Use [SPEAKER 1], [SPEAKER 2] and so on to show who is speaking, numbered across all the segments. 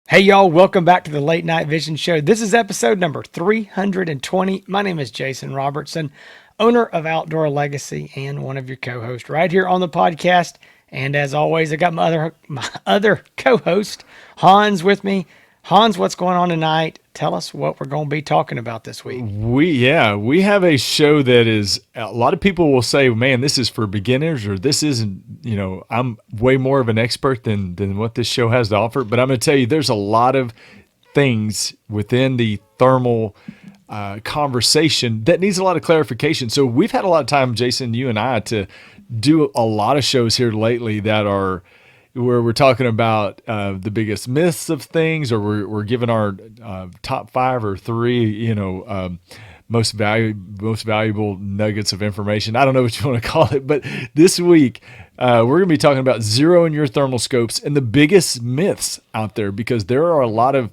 [SPEAKER 1] Hey y'all, welcome back to the Late Night Vision Show. This is episode number 320. My name is Jason Robertson, owner of Outdoor Legacy and one of your co-hosts right here on the podcast. And as always, I got my other co-host, Hans, with me. Hans, what's going on tonight? Tell us what we're going to be talking about this week.
[SPEAKER 2] We have a show that is a lot of people will say, man, this is for beginners, or this isn't, I'm way more of an expert than what this show has to offer. But I'm going to tell you, there's a lot of things within the thermal conversation that needs a lot of clarification. So we've had a lot of time, Jason, you and I, to do a lot of shows here lately that are where we're talking about the biggest myths of things, or we're giving our top five or three, most valuable nuggets of information. I don't know what you want to call it, but this week we're going to be talking about zeroing your thermal scopes and the biggest myths out there, because there are a lot of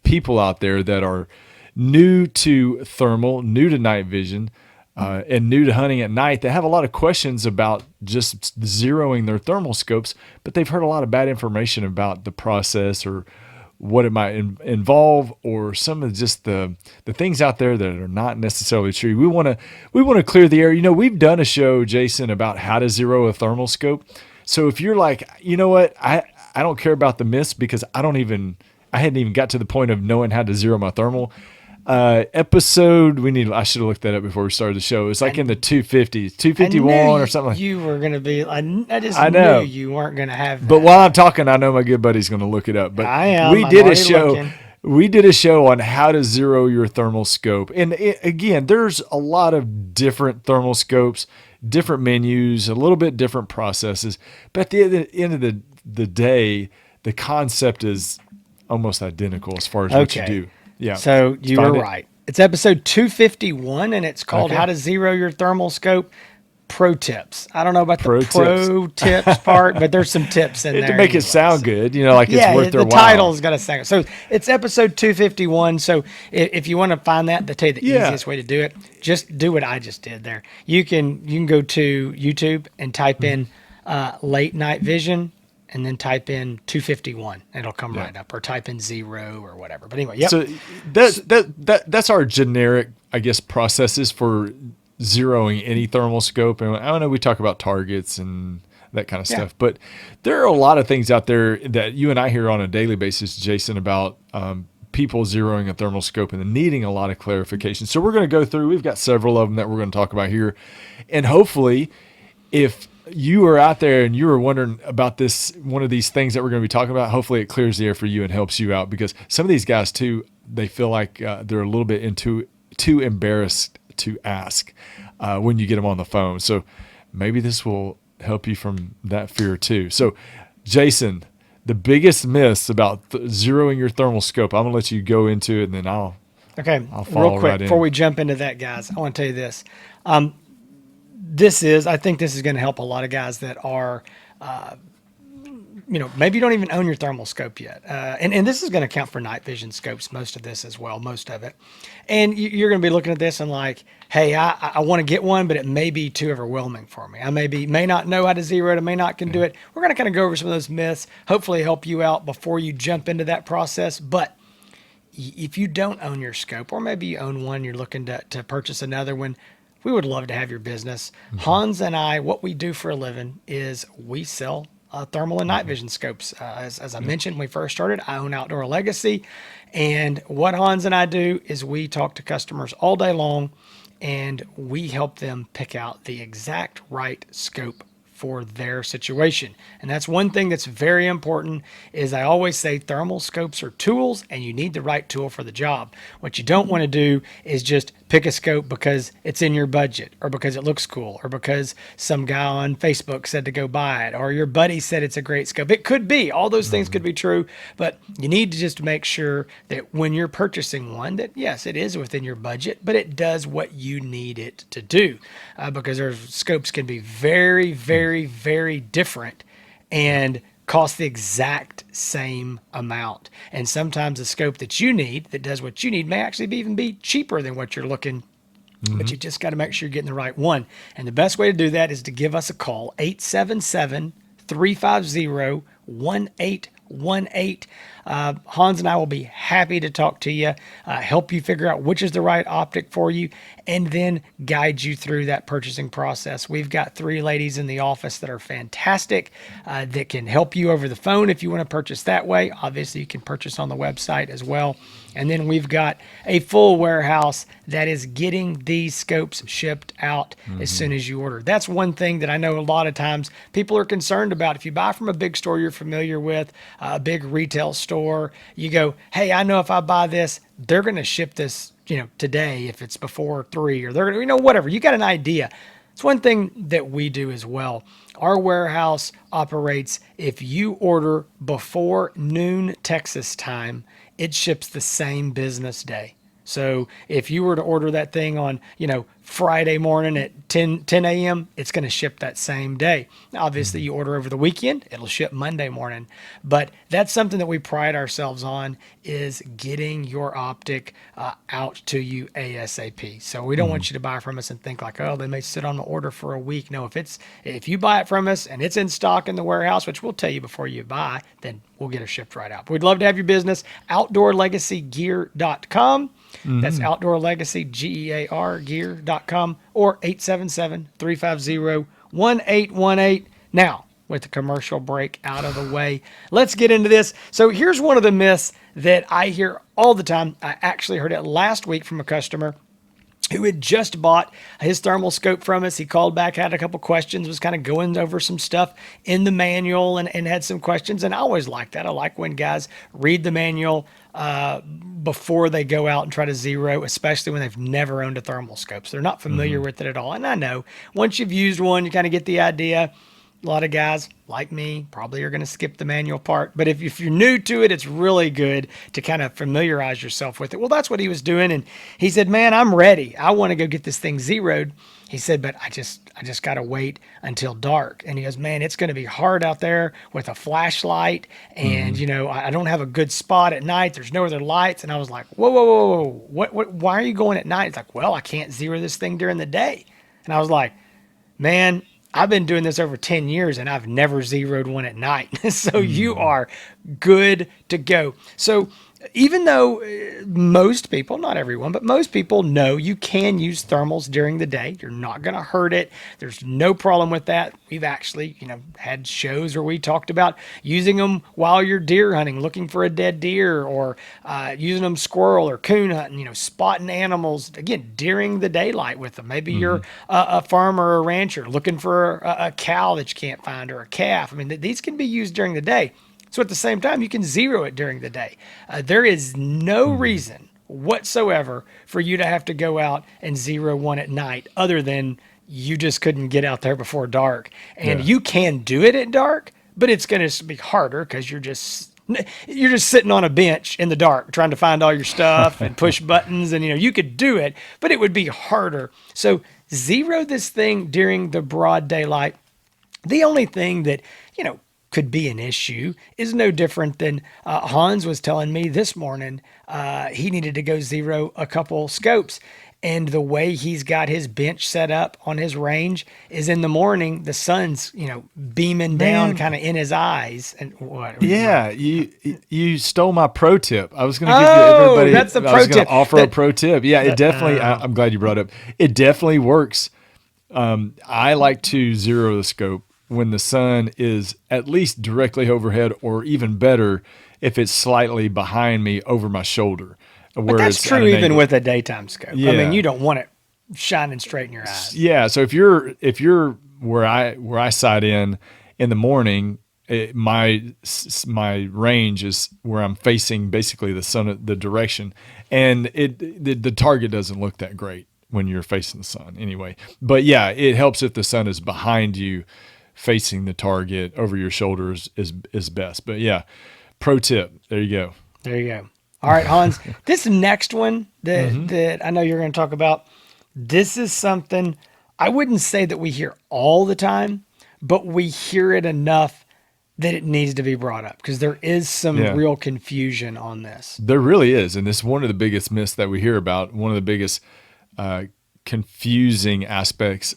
[SPEAKER 2] people out there that are new to thermal, new to night vision, and new to hunting at night. They have a lot of questions about just zeroing their thermal scopes, but they've heard a lot of bad information about the process or what it might involve, or some of just the things out there that are not necessarily true. We want to clear the air. We've done a show, Jason, about how to zero a thermal scope. So if you're like, you know what, I don't care about the myths because I hadn't even got to the point of knowing how to zero my thermal. I should have looked that up before we started the show. It's like in the 250s, 251 or something.
[SPEAKER 1] You were going to be, I just
[SPEAKER 2] I know
[SPEAKER 1] knew you weren't going to have that.
[SPEAKER 2] But while I'm talking, I know my good buddy's going to look it up. But
[SPEAKER 1] I am.
[SPEAKER 2] we
[SPEAKER 1] I'm
[SPEAKER 2] did a
[SPEAKER 1] already
[SPEAKER 2] show.
[SPEAKER 1] looking.
[SPEAKER 2] We did a show on how to zero your thermal scope. And again, there's a lot of different thermal scopes, different menus, a little bit different processes. But at the end of the day, the concept is almost identical as far as what you do. Yeah.
[SPEAKER 1] So you were right. It's episode 251, and it's called How to Zero Your Thermal Scope. Pro tips. I don't know about the pro tips part, but there's some tips in there.
[SPEAKER 2] To make it sound good, like it's worth their while.
[SPEAKER 1] The title's got to sound good. So it's episode 251. So if you want to find that, to tell you the easiest way to do it, just do what I just did there. You can go to YouTube and type in Late Night Vision, and then type in 251. It'll come right up, or type in 0 or whatever. But anyway,
[SPEAKER 2] So that's our generic, I guess, processes for zeroing any thermal scope. And I don't know, we talk about targets and that kind of stuff, but there are a lot of things out there that you and I hear on a daily basis, Jason, about people zeroing a thermal scope and needing a lot of clarification. So we're going to go through, we've got several of them that we're going to talk about here. And hopefully, if you are out there and you are wondering about one of these things that we're going to be talking about, hopefully it clears the air for you and helps you out, because some of these guys too, they feel like they're a little bit too embarrassed to ask when you get them on the phone. So maybe this will help you from that fear too. So Jason, the biggest myths about zeroing your thermal scope, I'm going to let you go into it, and then I'll follow
[SPEAKER 1] real quick,
[SPEAKER 2] right
[SPEAKER 1] before we jump into that, guys, I want to tell you this. I think this is going to help a lot of guys that are, maybe you don't even own your thermal scope yet. And this is going to count for night vision scopes, most of this as well, most of it. And you're going to be looking at this and like, hey, I want to get one, but it may be too overwhelming for me. I may not know how to zero it. I may not can do it. We're going to kind of go over some of those myths, hopefully help you out before you jump into that process. But if you don't own your scope, or maybe you own one, you're looking to purchase another one, we would love to have your business. Mm-hmm. Hans and I, what we do for a living is we sell thermal and night vision scopes. As I mentioned when we first started, I own Outdoor Legacy. And what Hans and I do is we talk to customers all day long, and we help them pick out the exact right scope for their situation. And that's one thing that's very important. Is I always say thermal scopes are tools, and you need the right tool for the job. What you don't want to do is just pick a scope because it's in your budget, or because it looks cool, or because some guy on Facebook said to go buy it, or your buddy said it's a great scope. It could be, all those things could be true, but you need to just make sure that when you're purchasing one, that yes, it is within your budget, but it does what you need it to do, because our scopes can be very, very, very different and cost the exact same amount. And sometimes the scope that you need, that does what you need, may actually even be cheaper than what you're looking. Mm-hmm. But you just got to make sure you're getting the right one. And the best way to do that is to give us a call, 877-350-1810. 888-350-1818. Hans and I will be happy to talk to you, help you figure out which is the right optic for you, and then guide you through that purchasing process. We've got 3 ladies in the office that are fantastic, that can help you over the phone if you want to purchase that way. Obviously, you can purchase on the website as well. And then we've got a full warehouse that is getting these scopes shipped out as soon as you order. That's one thing that I know a lot of times people are concerned about. If you buy from a big store you're familiar with, a big retail store, you go, hey, I know if I buy this, they're going to ship this, today if it's before 3, or they're going to, whatever. You got an idea. It's one thing that we do as well. Our warehouse operates if you order before noon Texas time, it ships the same business day. So if you were to order that thing on, Friday morning at 10 a.m., it's going to ship that same day. Now, obviously, you order over the weekend, it'll ship Monday morning. But that's something that we pride ourselves on, is getting your optic out to you ASAP. So we don't want you to buy from us and think like, oh, they may sit on the order for a week. No, if you buy it from us and it's in stock in the warehouse, which we'll tell you before you buy, then we'll get it shipped right out. But we'd love to have your business. OutdoorLegacyGear.com. That's Outdoor Legacy, GEAR, gear.com, or 877-350-1818. Now, with the commercial break out of the way, let's get into this. So here's one of the myths that I hear all the time. I actually heard it last week from a customer who had just bought his thermal scope from us. He called back, had a couple questions, was kind of going over some stuff in the manual and had some questions. And I always like that. I like when guys read the manual before they go out and try to zero, especially when they've never owned a thermal scope. So they're not familiar with it at all. And I know once you've used one, you kind of get the idea. A lot of guys like me probably are going to skip the manual part. But if you're new to it, it's really good to kind of familiarize yourself with it. Well, that's what he was doing. And he said, man, I'm ready. I want to go get this thing zeroed. He said, but I just got to wait until dark. And he goes, man, it's going to be hard out there with a flashlight. And, I don't have a good spot at night. There's no other lights. And I was like, whoa. Why are you going at night? He's like, well, I can't zero this thing during the day. And I was like, man, I've been doing this over 10 years and I've never zeroed one at night. So you are good to go. So even though most people, not everyone, but most people know you can use thermals during the day, you're not going to hurt it. There's no problem with that. We've actually, had shows where we talked about using them while you're deer hunting, looking for a dead deer, or using them squirrel or coon hunting, spotting animals, again, during the daylight with them. Maybe you're a farmer or a rancher looking for a cow that you can't find, or a calf. I mean, these can be used during the day. So at the same time, you can zero it during the day. There is no reason whatsoever for you to have to go out and zero one at night, other than you just couldn't get out there before dark. And you can do it at dark, but it's going to be harder because you're just sitting on a bench in the dark trying to find all your stuff and push buttons. And, you could do it, but it would be harder. So zero this thing during the broad daylight. The only thing that, could be an issue is no different than Hans was telling me this morning. He needed to go zero a couple scopes. And the way he's got his bench set up on his range is in the morning, the sun's, beaming down kind of in his eyes. And what?
[SPEAKER 2] Yeah, you stole my pro tip. I was going to give everybody.
[SPEAKER 1] That's the pro tip.
[SPEAKER 2] I was going to offer a pro tip. Yeah, it definitely. I'm glad you brought it up. It definitely works. I like to zero the scope when the sun is at least directly overhead, or even better, if it's slightly behind me over my shoulder.
[SPEAKER 1] But that's true even with a daytime scope. Yeah. I mean, you don't want it shining straight in your eyes.
[SPEAKER 2] Yeah. So if you're where I sight in the morning, my range is where I'm facing basically the sun, the direction, and the target doesn't look that great when you're facing the sun anyway. But yeah, it helps if the sun is behind you. Facing the target over your shoulders is best. But yeah, pro tip. There you go.
[SPEAKER 1] There you go. All right, Hans, this next one that I know you're going to talk about, this is something I wouldn't say that we hear all the time, but we hear it enough that it needs to be brought up, because there is some real confusion on this.
[SPEAKER 2] There really is. And this is one of the biggest myths that we hear about. One of the biggest confusing aspects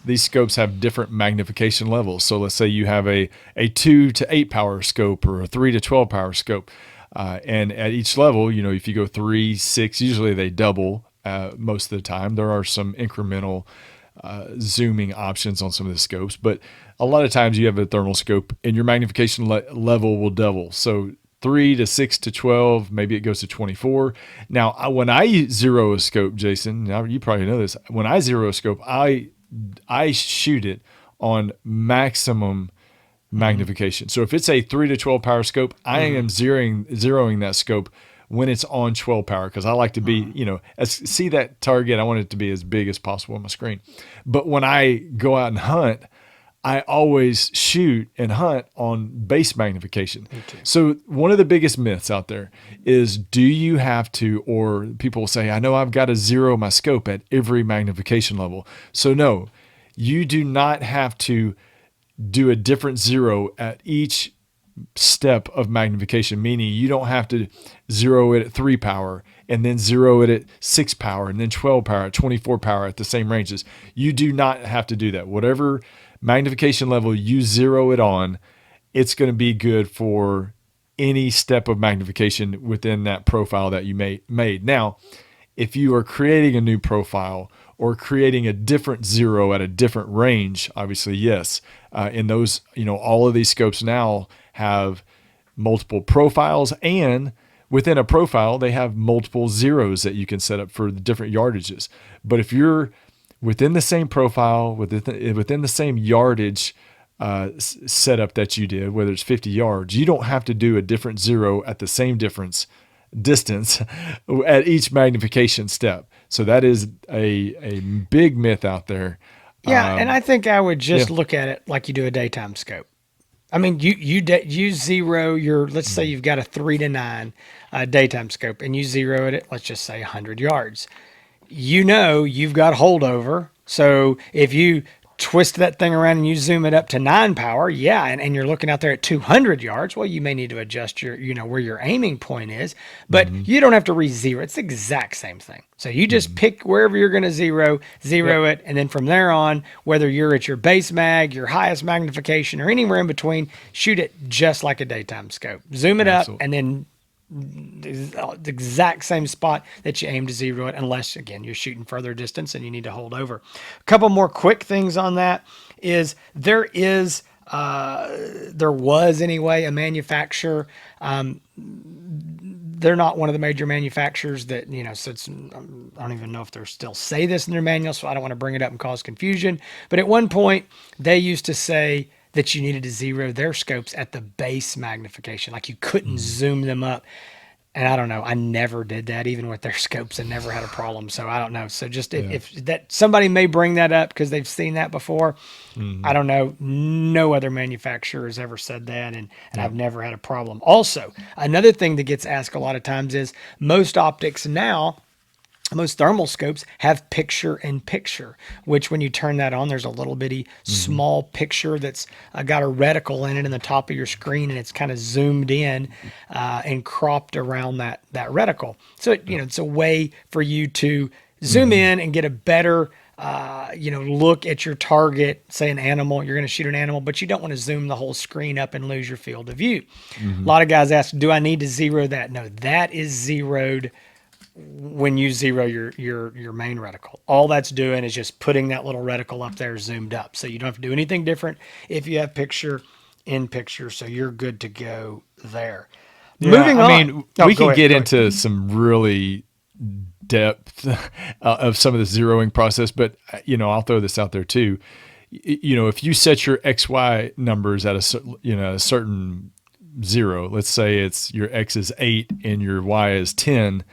[SPEAKER 2] these scopes have different magnification levels. So let's say you have a 2 to 8 power scope or a 3 to 12 power scope. And at each level, if you go 3, 6, usually they double most of the time. There are some incremental zooming options on some of the scopes, but a lot of times you have a thermal scope and your magnification level will double. So 3 to 6 to 12, maybe it goes to 24. Now, when I zero a scope, Jason, now you probably know this. When I zero a scope, I shoot it on maximum magnification. So if it's a 3 to 12 power scope, I am zeroing that scope when it's on 12 power, because I like to be, see that target. I want it to be as big as possible on my screen. But when I go out and hunt, I always shoot and hunt on base magnification. So one of the biggest myths out there is, do you have to, or people will say, I know I've got to zero my scope at every magnification level. So no, you do not have to do a different zero at each step of magnification, meaning you don't have to zero it at 3 power and then zero it at 6 power and then 12 power at 24 power at the same ranges. You do not have to do that. Whatever magnification level you zero it on, it's going to be good for any step of magnification within that profile that you made. Now, if you are creating a new profile or creating a different zero at a different range, obviously, yes. In those, all of these scopes now have multiple profiles, and within a profile, they have multiple zeros that you can set up for the different yardages. But if you're within the same profile, within the same yardage setup that you did, whether it's 50 yards, you don't have to do a different zero at the same distance at each magnification step. So that is a big myth out there.
[SPEAKER 1] Yeah, and I think I would just look at it like you do a daytime scope. I mean, you zero your, let's say you've got a 3 to 9 daytime scope, and you zero it at, let's just say 100 yards. You've got holdover. So if you twist that thing around and you zoom it up to 9 power, and you're looking out there at 200 yards, well, you may need to adjust your, where your aiming point is, but you don't have to re-zero. It's the exact same thing. So you just pick wherever you're going to zero it, and then from there on, whether you're at your base mag, your highest magnification, or anywhere in between, shoot it just like a daytime scope. Zoom it up, and then the exact same spot that you aim to zero it, unless again you're shooting further distance and you need to hold over. A couple more quick things on that is there was anyway a manufacturer. They're not one of the major manufacturers that, so it's, I don't even know if they still say this in their manual, so I don't want to bring it up and cause confusion. But at one point they used to say that you needed to zero their scopes at the base magnification. Like you couldn't zoom them up. And I don't know, I never did that even with their scopes and never had a problem. So I don't know. So just if that somebody may bring that up because they've seen that before. I don't know. No other manufacturer has ever said that. And I've never had a problem. Also, another thing that gets asked a lot of times is most optics now, most thermal scopes have picture in picture, which when you turn that on, there's a little bitty small picture that's got a reticle in it in the top of your screen, and it's kind of zoomed in and cropped around that reticle. So it's a way for you to zoom in and get a better look at your target. Say an animal, you're going to shoot an animal, but you don't want to zoom the whole screen up and lose your field of view. A lot of guys ask, do I need to zero that? No, that is zeroed when you zero your main reticle. All that's doing is just putting that little reticle up there zoomed up. So you don't have to do anything different if you have picture in picture. So you're good to go there.
[SPEAKER 2] Yeah,
[SPEAKER 1] Moving on.
[SPEAKER 2] I mean, we can get into some really depth of some of the zeroing process, but I'll throw this out there too. If you set your XY numbers at a certain zero, let's say it's your X is 8 and your Y is 10,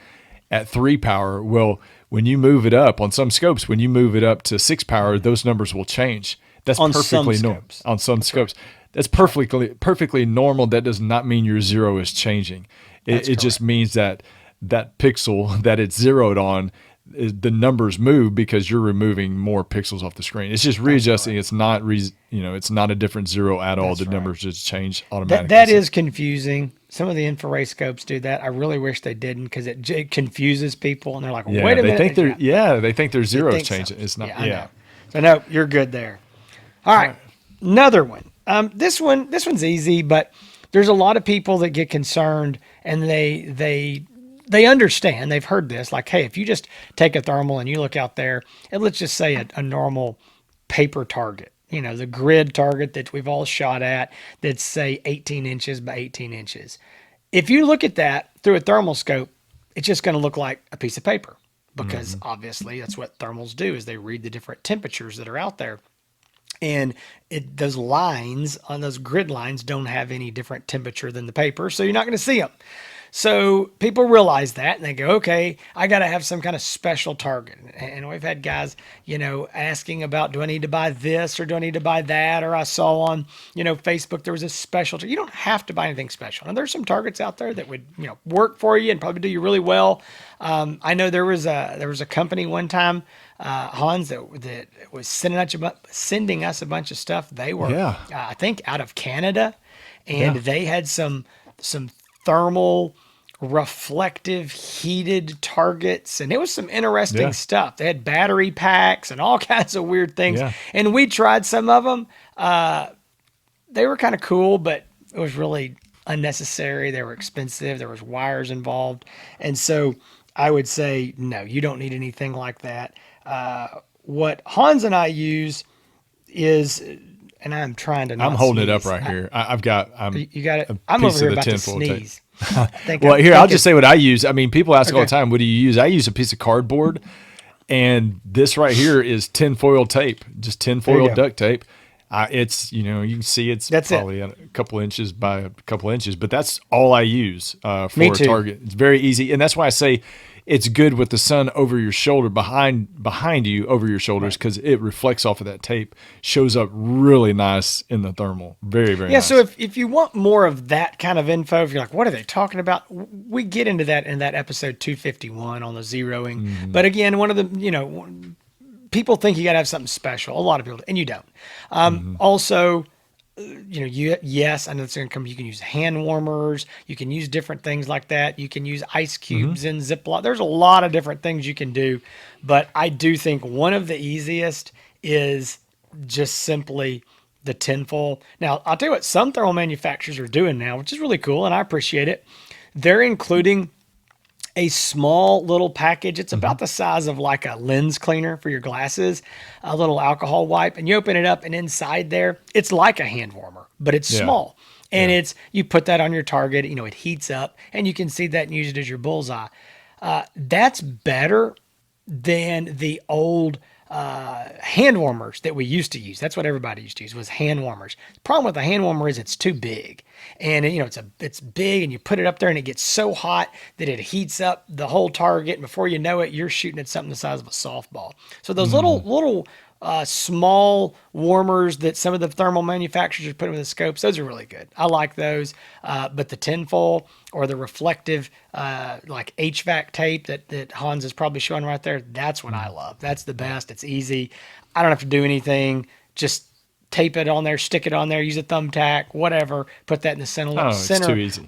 [SPEAKER 2] at 3 power, well, when you move it up on some scopes, when you move it up to 6 power, those numbers will change. That's
[SPEAKER 1] on
[SPEAKER 2] perfectly
[SPEAKER 1] some
[SPEAKER 2] normal. On some scopes. That's perfectly normal. That does not mean your zero is changing. It just means that pixel that it's zeroed on, the numbers move because you're removing more pixels off the screen. It's just readjusting. It's not it's not a different zero at all. The numbers just change automatically.
[SPEAKER 1] That is confusing. Some of the infrared scopes do that. I really wish they didn't, because it confuses people, and they're like, "Wait a minute!"
[SPEAKER 2] They think their zero is changing. So. It's not.
[SPEAKER 1] So no, you're good there. All right, another one. This one's easy, but there's a lot of people that get concerned, and they understand. They've heard this, like, hey, if you just take a thermal and you look out there, and let's just say a normal paper target, the grid target that we've all shot at, that's say 18 inches by 18 inches. If you look at that through a thermal scope, it's just going to look like a piece of paper, because obviously that's what thermals do, is they read the different temperatures that are out there. And those lines on those grid lines don't have any different temperature than the paper, so you're not going to see them. So people realize that, and they go, okay, I got to have some kind of special target. And we've had guys, asking about, do I need to buy this or do I need to buy that? Or I saw on, Facebook, there was a special. You don't have to buy anything special. And there's some targets out there that would, work for you and probably do you really well. I know there was a company one time, Hans, that was sending us a bunch of stuff. They were, I think, out of Canada, and they had some thermal reflective heated targets, and it was some interesting stuff. They had battery packs and all kinds of weird things, and we tried some of them. They were kind of cool, but it was really unnecessary. They were expensive. There was wires involved, and so I would say no, you don't need anything like that. What Hans and I use is, and I'm trying to not
[SPEAKER 2] I'm holding
[SPEAKER 1] sneeze.
[SPEAKER 2] it up right here. You got
[SPEAKER 1] it. I'm over here about to sneeze.
[SPEAKER 2] Well, here, I'll just say what I use. I mean, people ask all the time, what do you use? I use a piece of cardboard, and this right here is tinfoil tape, just tinfoil duct tape. It's, you can see that's probably a couple inches by a couple inches, but that's all I use for a target. It's very easy. And that's why I say it's good with the sun over your shoulder, behind you over your shoulders, because it reflects off of that tape, shows up really nice in the thermal. Very, very nice.
[SPEAKER 1] So if you want more of that kind of info, if you're like, what are they talking about? We get into that in that episode 251 on the zeroing. Mm-hmm. But again, one of the, people think you got to have something special. A lot of people, and you don't. Also, yes, I know it's going to come. You can use hand warmers. You can use different things like that. You can use ice cubes in Ziploc. There's a lot of different things you can do. But I do think one of the easiest is just simply the tinfoil. Now, I'll tell you what some thermal manufacturers are doing now, which is really cool, and I appreciate it. They're including a small little package. It's about the size of like a lens cleaner for your glasses, a little alcohol wipe, and you open it up, and inside there, it's like a hand warmer, but it's small. And you put that on your target, it heats up, and you can see that and use it as your bullseye. That's better than the old hand warmers that we used to use. That's what everybody used to use, was hand warmers. The problem with a hand warmer is it's too big, and it's big, and you put it up there and it gets so hot that it heats up the whole target, and before you know it, you're shooting at something the size of a softball. So those little small warmers that some of the thermal manufacturers are putting with the scopes, those are really good. I like those. But the tinfoil or the reflective like HVAC tape that Hans is probably showing right there, that's what I love. That's the best. It's easy. I don't have to do anything. Just tape it on there, stick it on there, use a thumbtack, whatever. Put that in the center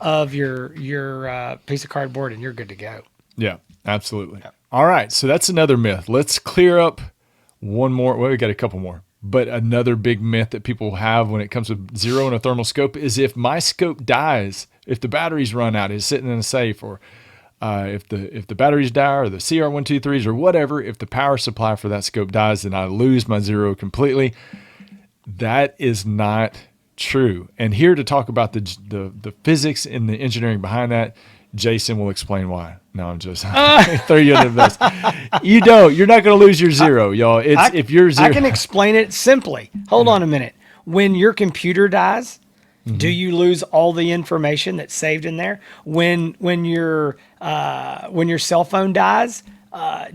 [SPEAKER 1] of your piece of cardboard, and you're good to go.
[SPEAKER 2] Yeah, absolutely. Yeah. All right, so that's another myth. Let's clear up one more. Well, we got a couple more. But another big myth that people have when it comes to zero in a thermal scope is if my scope dies, if the batteries run out, is sitting in a safe, or if the batteries die, or the CR123s or whatever, if the power supply for that scope dies, then I lose my zero completely. That is not true. And here to talk about the physics and the engineering behind that, Jason will explain why. No, I'm just throw you under the bus. You don't. You're not going to lose your zero, y'all. If you're zero,
[SPEAKER 1] I can explain it simply. Hold on a minute. When your computer dies, do you lose all the information that's saved in there? When your cell phone dies,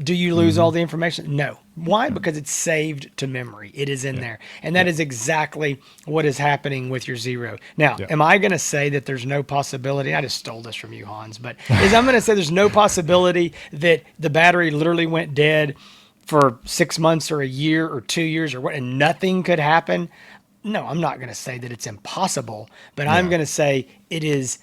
[SPEAKER 1] do you lose all the information? No. Why? Because it's saved to memory. It is in there. And that is exactly what is happening with your zero. Now, am I going to say that there's no possibility? I just stole this from you, Hans. But I'm going to say there's no possibility that the battery literally went dead for 6 months or a year or 2 years or what, and nothing could happen? No, I'm not going to say that it's impossible. But I'm going to say it is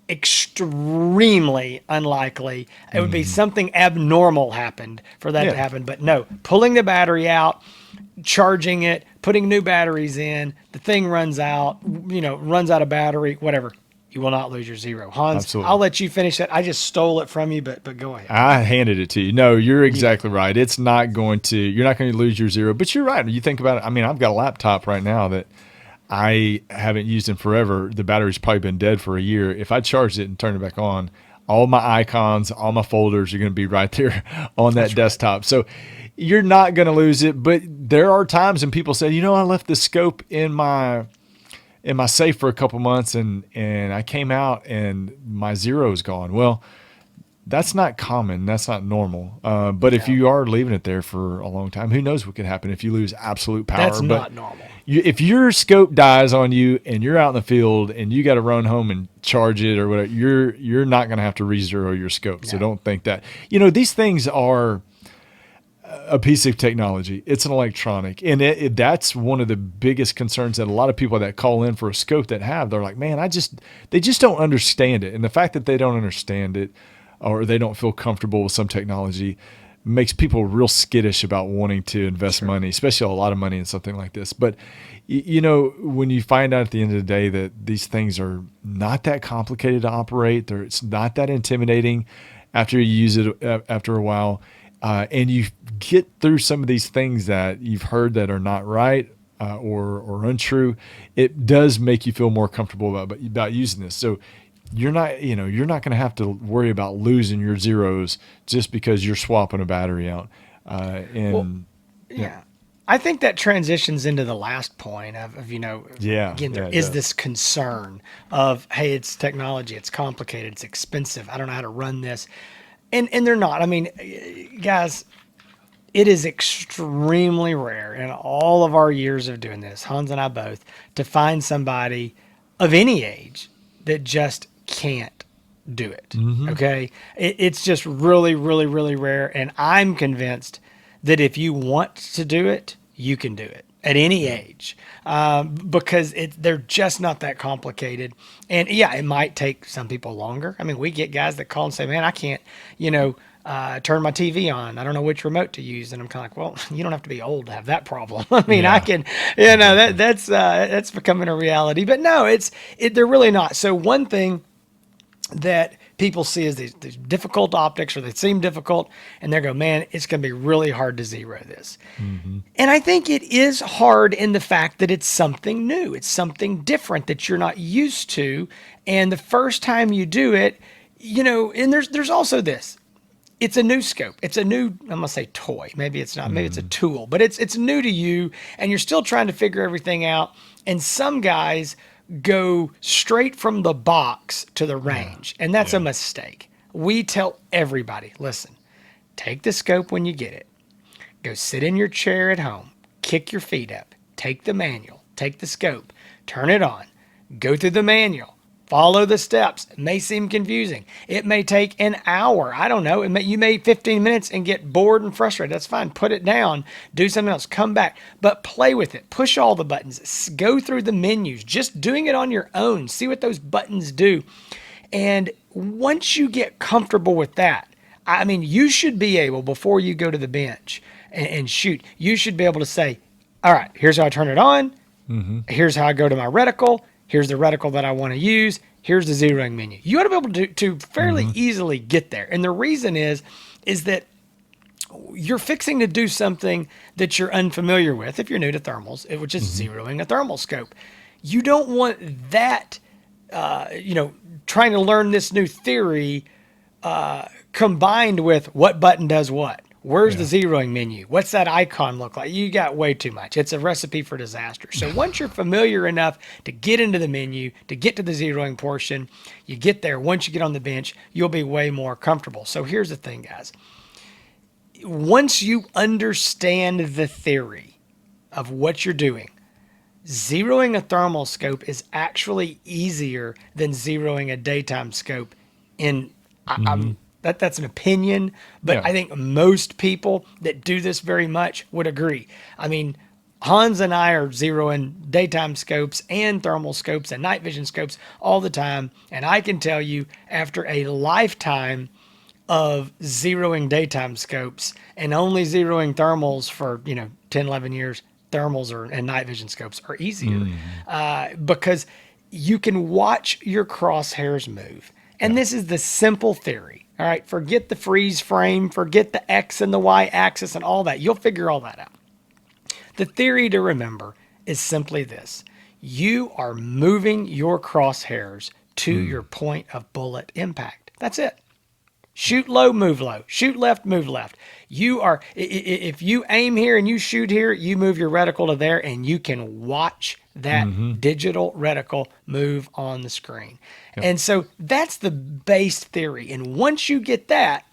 [SPEAKER 1] extremely unlikely. It would be something abnormal happened for that to happen. But no, pulling the battery out, charging it, putting new batteries in, the thing runs out, runs out of battery, whatever. You will not lose your zero. Hans,
[SPEAKER 2] Absolutely.
[SPEAKER 1] I'll let you finish that. I just stole it from you, but go ahead.
[SPEAKER 2] I handed it to you. No, you're
[SPEAKER 1] You did.
[SPEAKER 2] exactly right. It's not going to, you're not going to lose your zero, but you're right. You think about it. I mean, I've got a laptop right now that I haven't used in forever. The battery's probably been dead for a year. If I charged it and turned it back on, all my icons, all my folders are going to be right there on that
[SPEAKER 1] That's right.
[SPEAKER 2] desktop. So you're not going to lose it, but there are times when people say, I left the scope in my safe for a couple months and I came out and my zero is gone. Well, that's not common. That's not normal. But if
[SPEAKER 1] No,
[SPEAKER 2] you are leaving it there for a long time, who knows what could happen if you lose absolute
[SPEAKER 1] that's
[SPEAKER 2] power. But
[SPEAKER 1] not normal.
[SPEAKER 2] if your scope dies on you and you're out in the field and you got to run home and charge it or whatever, you're not going to have to re-zero your scope. So
[SPEAKER 1] No.
[SPEAKER 2] don't think that. These things are a piece of technology. It's an electronic, and that's one of the biggest concerns that a lot of people that call in for a scope that they're like, man, they just don't understand it, and the fact that they don't understand it or they don't feel comfortable with some technology makes people real skittish about wanting to invest money, especially a lot of money in something like this. But when you find out at the end of the day that these things are not that complicated to operate, it's not that intimidating after you use it after a while. And you get through some of these things that you've heard that are not right or untrue, it does make you feel more comfortable about using this. So you're not going to have to worry about losing your zeros just because you're swapping a battery out.
[SPEAKER 1] Well,
[SPEAKER 2] And yeah,
[SPEAKER 1] yeah. I think that transitions into the last point
[SPEAKER 2] yeah,
[SPEAKER 1] again, there
[SPEAKER 2] it
[SPEAKER 1] is
[SPEAKER 2] does.
[SPEAKER 1] this concern of, hey, it's technology, it's complicated, it's expensive. I don't know how to run this. And they're not. I mean, guys, it is extremely rare in all of our years of doing this, Hans and I both, to find somebody of any age that just can't do it. Okay. It's just really, really, really rare. And I'm convinced that if you want to do it, you can do it at any age, because they're just not that complicated. And yeah, it might take some people longer. I mean, we get guys that call and say, man, I can't, turn my TV on. I don't know which remote to use. And I'm kind of like, well, you don't have to be old to have that problem. I mean, I
[SPEAKER 2] Yeah,
[SPEAKER 1] can,
[SPEAKER 2] exactly.
[SPEAKER 1] that's becoming a reality, but no, they're really not. So one thing that people see as these difficult optics, or they seem difficult, and they go, man, it's going to be really hard to zero this.
[SPEAKER 2] Hmm.
[SPEAKER 1] And I think it is hard in the fact that it's something new. It's something different that you're not used to. And the first time you do it, and there's also this. It's a new scope. It's a new, I'm gonna say toy. Maybe it's not, maybe it's a tool, but it's new to you, and you're still trying to figure everything out. And some guys go straight from the box to the
[SPEAKER 2] Yeah,
[SPEAKER 1] range, and that's a
[SPEAKER 2] yeah.
[SPEAKER 1] mistake. We tell everybody, listen, take the scope when you get it. Go sit in your chair at home, kick your feet up, take the manual, take the scope, turn it on, go through the manual, follow the steps. It may seem confusing. It may take an hour. I don't know. You may 15 minutes and get bored and frustrated. That's fine. Put it down, do something else, come back, but play with it. Push all the buttons, go through the menus, just doing it on your own. See what those buttons do. And once you get comfortable with that, I mean, you should be able, before you go to the bench and shoot, you should be able to say, all right, here's how I turn it on. Here's how I go to my reticle. Here's the reticle that I want to use. Here's the zeroing menu. You ought to be able to fairly
[SPEAKER 2] Hmm.
[SPEAKER 1] easily get there. And the reason is that you're fixing to do something that you're unfamiliar with if you're new to thermals, which is zeroing a thermal scope. You don't want that, trying to learn this new theory combined with what button does what. Where's the
[SPEAKER 2] Yeah.
[SPEAKER 1] zeroing menu? What's that icon look like? You got way too much. It's a recipe for disaster. So once you're familiar enough to get into the menu, to get to the zeroing portion, you get there. Once you get on the bench, you'll be way more comfortable. So here's the thing, guys. Once you understand the theory of what you're doing, zeroing a thermal scope is actually easier than zeroing a daytime scope.
[SPEAKER 2] Hmm.
[SPEAKER 1] That's an opinion, but
[SPEAKER 2] Yeah.
[SPEAKER 1] I think most people that do this very much would agree. I mean, Hans and I are zeroing daytime scopes and thermal scopes and night vision scopes all the time, and I can tell you, after a lifetime of zeroing daytime scopes and only zeroing thermals for 10, 11 years, and night vision scopes are easier because you can watch your crosshairs move. And this is the simple theory. All right, forget the freeze frame, forget the X and the Y axis and all that. You'll figure all that out. The theory to remember is simply this. You are moving your crosshairs to your point of bullet impact. That's it. Shoot low, move low. Shoot left, move left. If you aim here and you shoot here, you move your reticle to there and you can watch that digital reticle move on the screen. Yep. And so that's the base theory. And once you get that,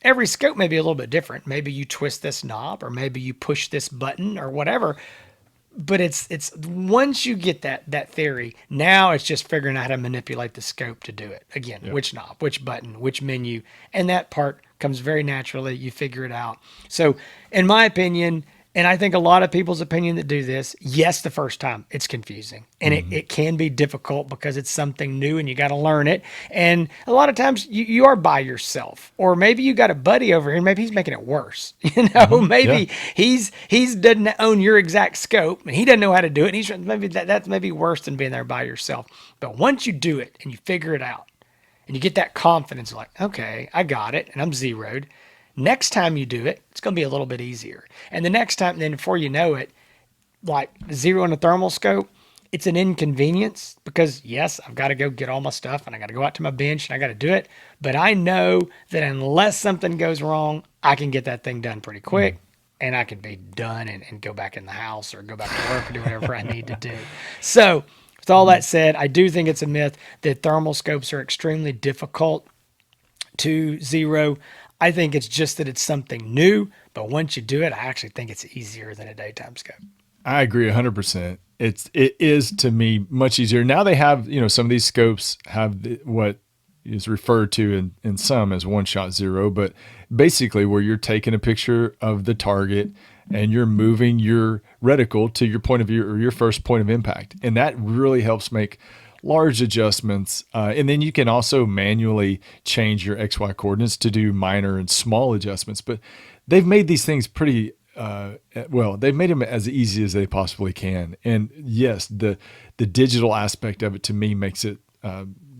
[SPEAKER 1] every scope may be a little bit different. Maybe you twist this knob or maybe you push this button or whatever. But it's once you get that theory, now it's just figuring out how to manipulate the scope to do it. Again, which knob, which button, which menu, and that part comes very naturally. You figure it out. So in my opinion, and I think a lot of people's opinion that do this, yes, the first time it's confusing and it can be difficult because it's something new and you got to learn it. And a lot of times you are by yourself, or maybe you got a buddy over here and maybe he's making it worse. Maybe he's doesn't own your exact scope and he doesn't know how to do it. And he's maybe that's maybe worse than being there by yourself. But once you do it and you figure it out and you get that confidence, like, okay, I got it and I'm zeroed. Next time you do it, it's going to be a little bit easier. And the next time, then before you know it, like zeroing a thermal scope, it's an inconvenience because, yes, I've got to go get all my stuff and I got to go out to my bench and I got to do it. But I know that unless something goes wrong, I can get that thing done pretty quick and I can be done and go back in the house or go back to work or do whatever I need to do. So with all that said, I do think it's a myth that thermal scopes are extremely difficult to zero. I think it's just that it's something new, but once you do it, I actually think it's easier than a daytime scope.
[SPEAKER 2] I agree 100%. It is to me much easier. Now they have, some of these scopes have what is referred to in some as one-shot zero, but basically where you're taking a picture of the target and you're moving your reticle to your point of view or your first point of impact. And that really helps make large adjustments. And then you can also manually change your XY coordinates to do minor and small adjustments. But they've made these things pretty, they've made them as easy as they possibly can. And yes, the digital aspect of it to me makes it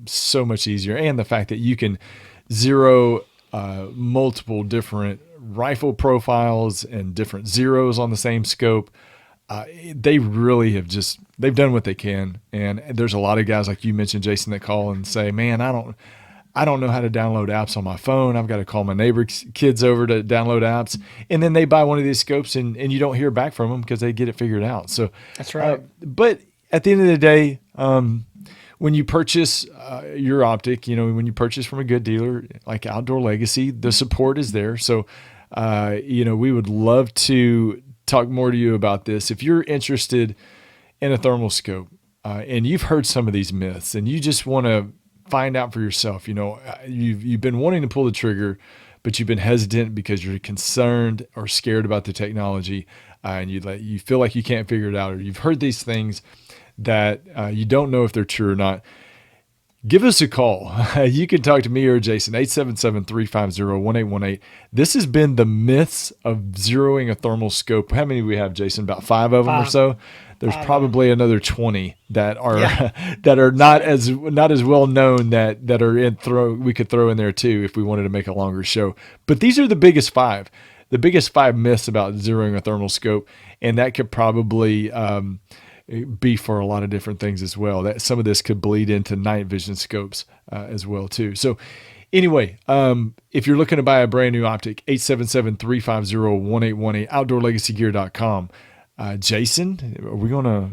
[SPEAKER 2] so much easier. And the fact that you can zero multiple different rifle profiles and different zeros on the same scope. They really have they've done what they can. And there's a lot of guys like you mentioned, Jason, that call and say, man, I don't know how to download apps on my phone. I've got to call my neighbor's kids over to download apps. And then they buy one of these scopes and you don't hear back from them because they get it figured out. So
[SPEAKER 1] that's right.
[SPEAKER 2] But at the end of the day, when you purchase your optic, when you purchase from a good dealer like Outdoor Legacy, the support is there. So, we would love to talk more to you about this. If you're interested in a thermal scope and you've heard some of these myths and you just want to find out for yourself, you've been wanting to pull the trigger, but you've been hesitant because you're concerned or scared about the technology and you feel like you can't figure it out, or you've heard these things that you don't know if they're true or not, give us a call. You can talk to me or Jason, 877-350-1818. This has been the myths of zeroing a thermal scope. How many do we have, Jason? About 5 of them or so? There's probably another 20 that are that are not as well known that are we could throw in there too if we wanted to make a longer show. But these are the biggest 5. The biggest 5 myths about zeroing a thermal scope, and that could probably be for a lot of different things as well. That some of this could bleed into night vision scopes as well too. So anyway, if you're looking to buy a brand new optic, 877-350-1818, outdoorlegacygear.com. Jason, are we gonna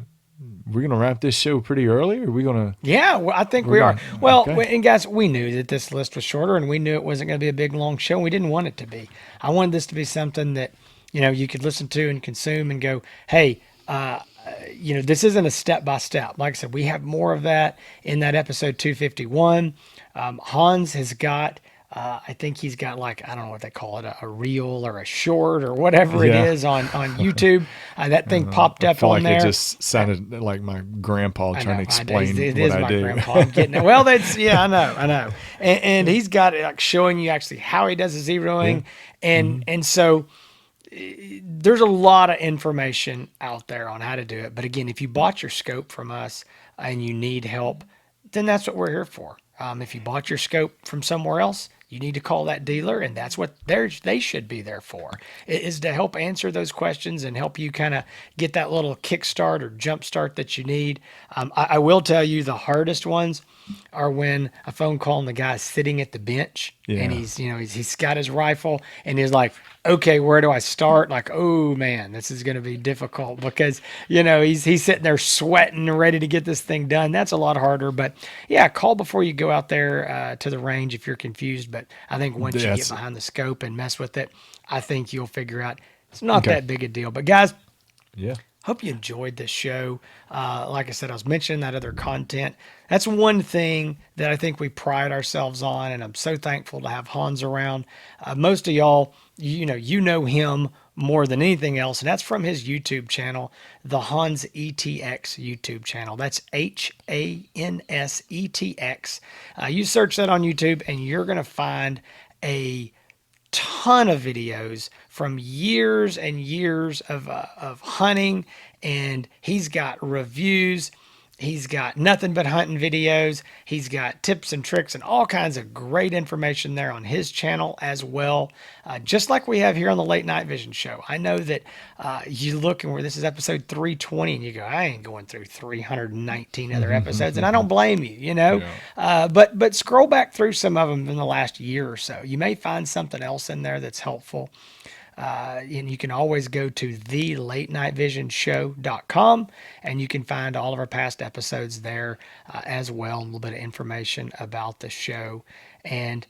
[SPEAKER 2] wrap this show pretty early? Or are we gonna?
[SPEAKER 1] Yeah, well, I think we are. Well, okay. And guys, we knew that this list was shorter, and we knew it wasn't going to be a big long show. And we didn't want it to be. I wanted this to be something that you could listen to and consume and go, hey. This isn't a step-by-step. Like I said, we have more of that in that episode 251. Hans has got, I think he's got I don't know what they call it, a reel or a short or whatever it is on YouTube. That thing popped up on there.
[SPEAKER 2] It just sounded like my grandpa trying to explain
[SPEAKER 1] it is
[SPEAKER 2] what
[SPEAKER 1] my
[SPEAKER 2] I do.
[SPEAKER 1] Grandpa. I'm getting it. Well, I know. And he's got it showing you actually how he does the zeroing. And so there's a lot of information out there on how to do it. But again, if you bought your scope from us and you need help, then that's what we're here for. If you bought your scope from somewhere else, you need to call that dealer, and that's what they should be there for, is to help answer those questions and help you kind of get that little kickstart or jump start that you need. I will tell you the hardest ones are when a phone call and the guy's sitting at the bench and
[SPEAKER 2] Yeah.
[SPEAKER 1] he's got his rifle and he's like, okay, where do I start? Like, oh man, this is going to be difficult because he's sitting there sweating and ready to get this thing done. That's a lot harder. But yeah, call before you go out there to the range if you're confused. But I think once you get
[SPEAKER 2] That's
[SPEAKER 1] behind the scope and mess with it, I think you'll figure out it's not
[SPEAKER 2] okay.
[SPEAKER 1] that big a deal. But guys,
[SPEAKER 2] Yeah.
[SPEAKER 1] hope you enjoyed this show. Like I said, I was mentioning that other content. That's one thing that I think we pride ourselves on, and I'm so thankful to have Hans around. Most of y'all, you know him more than anything else, and that's from his YouTube channel, the Hans ETX YouTube channel. That's HANSETX. You search that on YouTube, and you're going to find a ton of videos from years and years of hunting, and he's got reviews. He's got nothing but hunting videos. He's got tips and tricks and all kinds of great information there on his channel as well. Just like we have here on the Late Night Vision Show. I know that you look and where this is episode 320 and you go, I ain't going through 319 other episodes, and I don't blame you,
[SPEAKER 2] Yeah.
[SPEAKER 1] but scroll back through some of them in the last year or so. You may find something else in there that's helpful. And you can always go to thelatenightvisionshow.com and you can find all of our past episodes there as well, and a little bit of information about the show. And,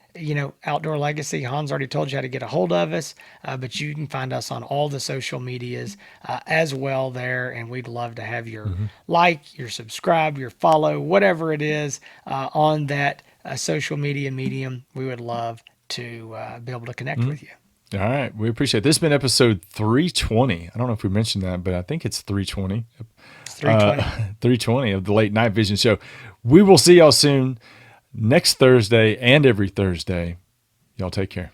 [SPEAKER 1] Outdoor Legacy, Hans already told you how to get a hold of us, but you can find us on all the social medias as well there. And we'd love to have your like, your subscribe, your follow, whatever it is on that social media medium. We would love to be able to connect with you.
[SPEAKER 2] All right. We appreciate it. This has been episode 320. I don't know if we mentioned that, but I think it's 320.
[SPEAKER 1] It's 320.
[SPEAKER 2] 320 of the Late Night Vision Show. We will see y'all soon next Thursday and every Thursday. Y'all take care.